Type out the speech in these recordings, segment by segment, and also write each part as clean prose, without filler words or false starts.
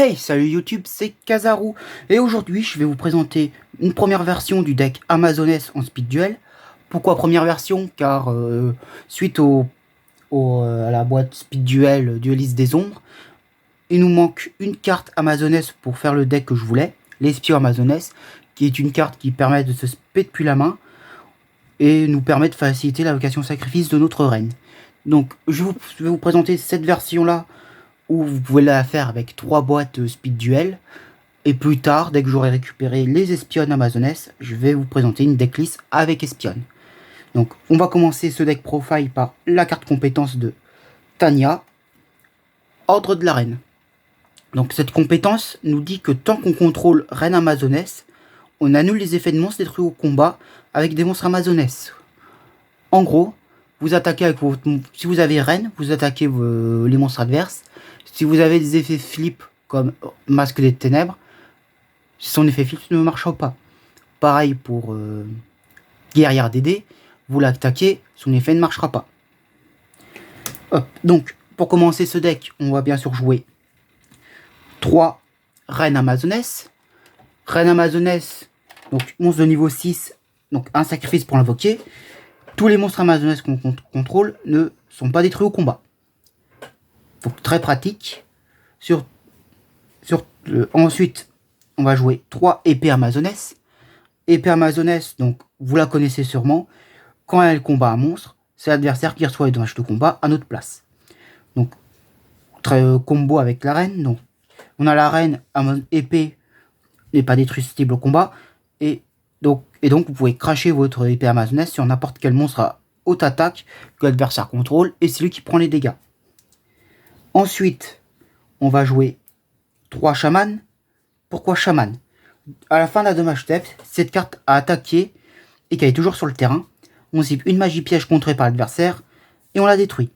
Hey, salut YouTube, c'est Kazaru et aujourd'hui je vais vous présenter une première version du deck Amazoness en Speed Duel. Pourquoi première version? Car suite à la boîte Speed Duel Dueliste des Ombres, il nous manque une carte Amazoness pour faire le deck que je voulais, l'Espio Amazoness, qui est une carte qui permet de se spé depuis la main et nous permet de faciliter l'invocation sacrifice de notre reine. Donc je vais vous présenter cette version là où vous pouvez la faire avec 3 boîtes Speed Duel. Et plus tard, dès que j'aurai récupéré les espionnes Amazoness, je vais vous présenter une decklist avec espionnes. Donc on va commencer ce deck profile par la carte compétence de Tanya, Ordre de la Reine. Donc cette compétence nous dit que tant qu'on contrôle Reine Amazoness, on annule les effets de monstres détruits au combat avec des monstres Amazoness. En gros, vous attaquez avec votre... Si vous avez Reine, vous attaquez les monstres adverses. Si vous avez des effets flip comme Masque des Ténèbres, son effet flip ne marchera pas. Pareil pour Guerrière DD, vous l'attaquez, son effet ne marchera pas. Hop. Donc, pour commencer ce deck, on va bien sûr jouer 3 Reines Amazoness. Reine Amazoness, donc monstre de niveau 6, donc un sacrifice pour l'invoquer. Tous les monstres Amazoness qu'on contrôle ne sont pas détruits au combat. Donc très pratique. Ensuite, on va jouer 3 épées Amazoness. Épée Amazoness, donc vous la connaissez sûrement. Quand elle combat un monstre, c'est l'adversaire qui reçoit les dommages de combat à notre place. Donc, très combo avec la reine. Donc, on a la reine, épée n'est pas détructible au combat. Et donc vous pouvez cracher votre épée Amazoness sur n'importe quel monstre à haute attaque que l'adversaire contrôle. Et c'est lui qui prend les dégâts. Ensuite, on va jouer 3 chamans. Pourquoi chaman? À la fin de la dommage step, cette carte a attaqué et qu'elle est toujours sur le terrain. On cible une magie piège contrée par l'adversaire et on la détruit.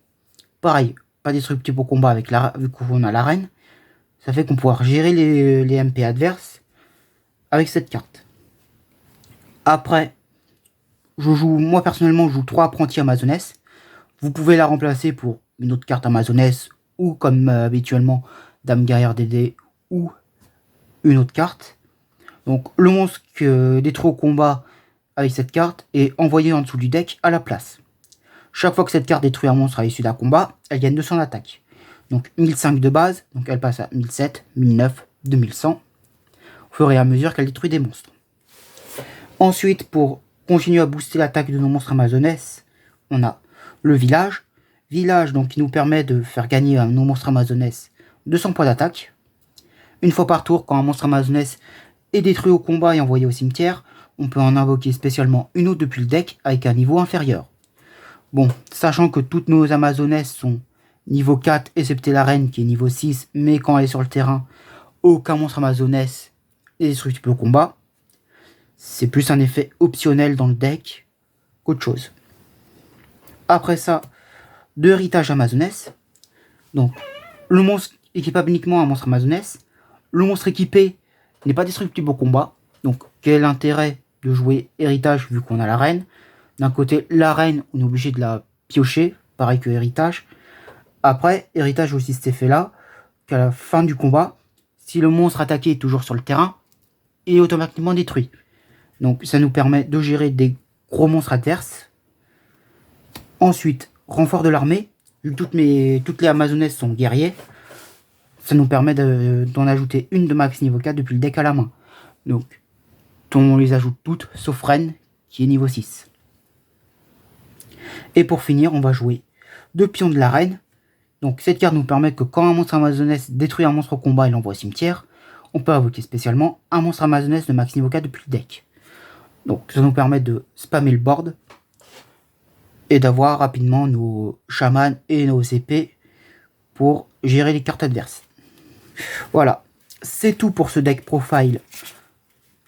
Pareil, pas destructible au combat avec vu qu'on a la reine. Ça fait qu'on pourra gérer les MP adverses avec cette carte. Après, moi personnellement, je joue 3 apprentis Amazoness. Vous pouvez la remplacer pour une autre carte Amazoness ou comme habituellement Dame Guerrière DD ou une autre carte. Donc le monstre détruit au combat avec cette carte est envoyé en dessous du deck à la place. Chaque fois que cette carte détruit un monstre à l'issue d'un combat, elle gagne 200 d'attaque. Donc 1005 de base, donc elle passe à 1007, 1009, 2100, au fur et à mesure qu'elle détruit des monstres. Ensuite, pour continuer à booster l'attaque de nos monstres Amazoness, on a le village. Village donc qui nous permet de faire gagner à nos monstres Amazoness 200 points d'attaque. Une fois par tour, quand un monstre Amazoness est détruit au combat et envoyé au cimetière, on peut en invoquer spécialement une autre depuis le deck avec un niveau inférieur. Bon, sachant que toutes nos Amazoness sont niveau 4, excepté la reine qui est niveau 6, mais quand elle est sur le terrain, aucun monstre Amazoness n'est destructible au combat. C'est plus un effet optionnel dans le deck qu'autre chose. Après ça, 2 héritages Amazoness. Donc, le monstre équipable uniquement un monstre Amazoness. Le monstre équipé n'est pas destructible au combat. Donc, quel est l'intérêt de jouer héritage vu qu'on a la reine? D'un côté, la reine, on est obligé de la piocher, pareil que héritage. Après, héritage aussi cet effet-là, qu'à la fin du combat, si le monstre attaqué est toujours sur le terrain, il est automatiquement détruit. Donc, ça nous permet de gérer des gros monstres adverses. Ensuite, renfort de l'armée. Vu que toutes les Amazoness sont guerriers, ça nous permet d'en ajouter une de max niveau 4 depuis le deck à la main. Donc, on les ajoute toutes, sauf Reine, qui est niveau 6. Et pour finir, on va jouer 2 pions de la Reine. Donc, cette carte nous permet que quand un monstre Amazoness détruit un monstre au combat et l'envoie au cimetière, on peut invoquer spécialement un monstre Amazoness de max niveau 4 depuis le deck. Donc, ça nous permet de spammer le board et d'avoir rapidement nos chamans et nos épées pour gérer les cartes adverses. Voilà, c'est tout pour ce deck profile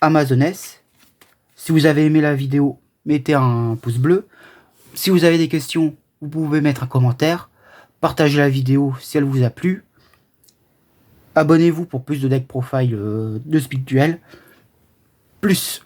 Amazoness. Si vous avez aimé la vidéo, mettez un pouce bleu. Si vous avez des questions, vous pouvez mettre un commentaire. Partagez la vidéo si elle vous a plu. Abonnez-vous pour plus de deck profile de Speed Duel. Plus.